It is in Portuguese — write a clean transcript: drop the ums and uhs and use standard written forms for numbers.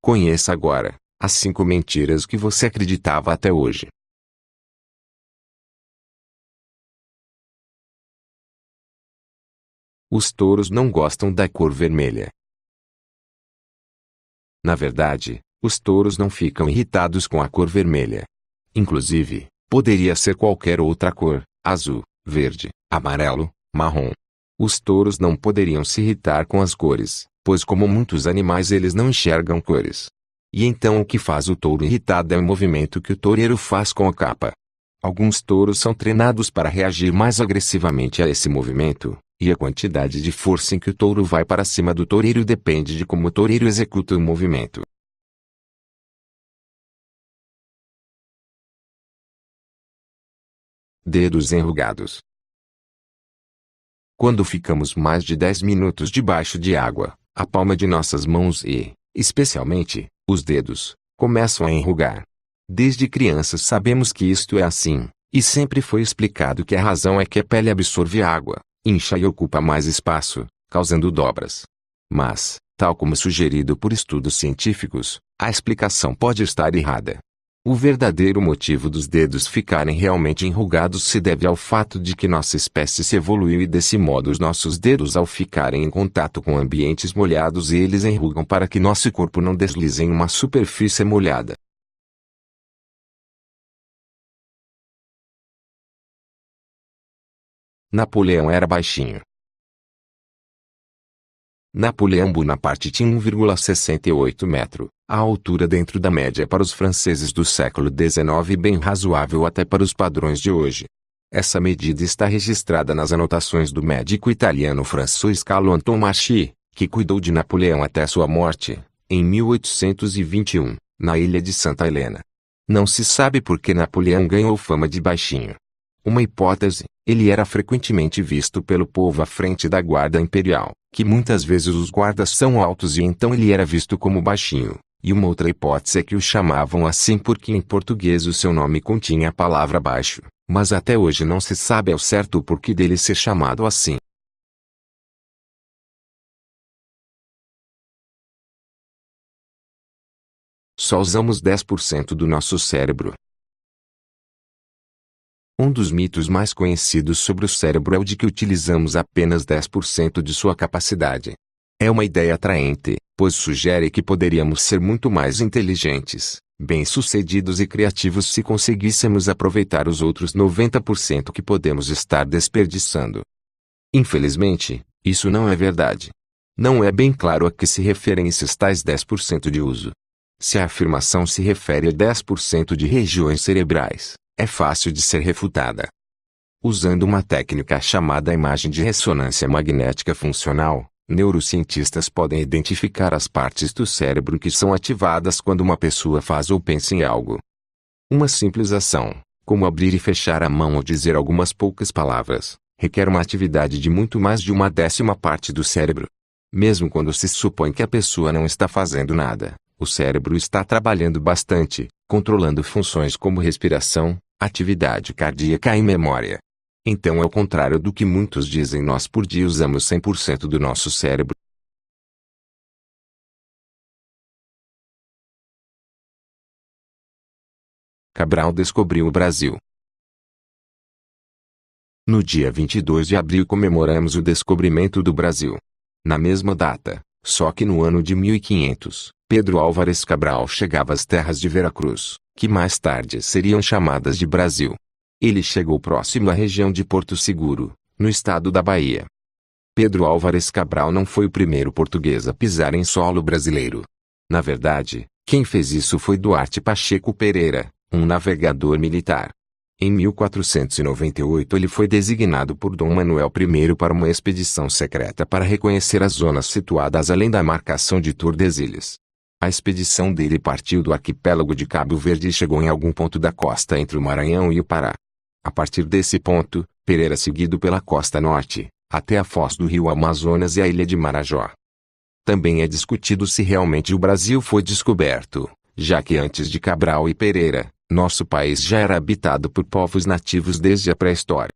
Conheça agora as 5 mentiras que você acreditava até hoje. Os touros não gostam da cor vermelha. Na verdade, os touros não ficam irritados com a cor vermelha. Inclusive, poderia ser qualquer outra cor: azul, verde, amarelo, marrom. Os touros não poderiam se irritar com as cores, pois como muitos animais eles não enxergam cores. E então o que faz o touro irritado é o movimento que o toureiro faz com a capa. Alguns touros são treinados para reagir mais agressivamente a esse movimento, e a quantidade de força em que o touro vai para cima do toureiro depende de como o toureiro executa o movimento. Dedos enrugados. Quando ficamos mais de 10 minutos debaixo de água, a palma de nossas mãos e, especialmente, os dedos, começam a enrugar. Desde crianças sabemos que isto é assim, e sempre foi explicado que a razão é que a pele absorve água, incha e ocupa mais espaço, causando dobras. Mas, tal como sugerido por estudos científicos, a explicação pode estar errada. O verdadeiro motivo dos dedos ficarem realmente enrugados se deve ao fato de que nossa espécie se evoluiu e desse modo os nossos dedos ao ficarem em contato com ambientes molhados eles enrugam para que nosso corpo não deslize em uma superfície molhada. Napoleão era baixinho. Napoleão Bonaparte tinha 1,68 metro, a altura dentro da média para os franceses do século XIX e bem razoável até para os padrões de hoje. Essa medida está registrada nas anotações do médico italiano François Carlo Antomarchi, que cuidou de Napoleão até sua morte, em 1821, na ilha de Santa Helena. Não se sabe por que Napoleão ganhou fama de baixinho. Uma hipótese: ele era frequentemente visto pelo povo à frente da guarda imperial, que muitas vezes os guardas são altos e então ele era visto como baixinho. E uma outra hipótese é que o chamavam assim porque em português o seu nome continha a palavra baixo, mas até hoje não se sabe ao certo o porquê dele ser chamado assim. Só usamos 10% do nosso cérebro. Um dos mitos mais conhecidos sobre o cérebro é o de que utilizamos apenas 10% de sua capacidade. É uma ideia atraente, pois sugere que poderíamos ser muito mais inteligentes, bem-sucedidos e criativos se conseguíssemos aproveitar os outros 90% que podemos estar desperdiçando. Infelizmente, isso não é verdade. Não é bem claro a que se referem esses tais 10% de uso. Se a afirmação se refere a 10% de regiões cerebrais, é fácil de ser refutada. Usando uma técnica chamada imagem de ressonância magnética funcional, neurocientistas podem identificar as partes do cérebro que são ativadas quando uma pessoa faz ou pensa em algo. Uma simples ação, como abrir e fechar a mão ou dizer algumas poucas palavras, requer uma atividade de muito mais de 1/10 parte do cérebro. Mesmo quando se supõe que a pessoa não está fazendo nada, o cérebro está trabalhando bastante, controlando funções como respiração, atividade cardíaca e memória. Então é o contrário do que muitos dizem, nós por dia usamos 100% do nosso cérebro. Cabral descobriu o Brasil. No dia 22 de abril comemoramos o descobrimento do Brasil. Na mesma data, só que no ano de 1500, Pedro Álvares Cabral chegava às terras de Veracruz, que mais tarde seriam chamadas de Brasil. Ele chegou próximo à região de Porto Seguro, no estado da Bahia. Pedro Álvares Cabral não foi o primeiro português a pisar em solo brasileiro. Na verdade, quem fez isso foi Duarte Pacheco Pereira, um navegador militar. Em 1498 ele foi designado por Dom Manuel I para uma expedição secreta para reconhecer as zonas situadas além da marcação de Tordesilhas. A expedição dele partiu do arquipélago de Cabo Verde e chegou em algum ponto da costa entre o Maranhão e o Pará. A partir desse ponto, Pereira seguido pela costa norte, até a foz do rio Amazonas e a ilha de Marajó. Também é discutido se realmente o Brasil foi descoberto, já que antes de Cabral e Pereira, nosso país já era habitado por povos nativos desde a pré-história.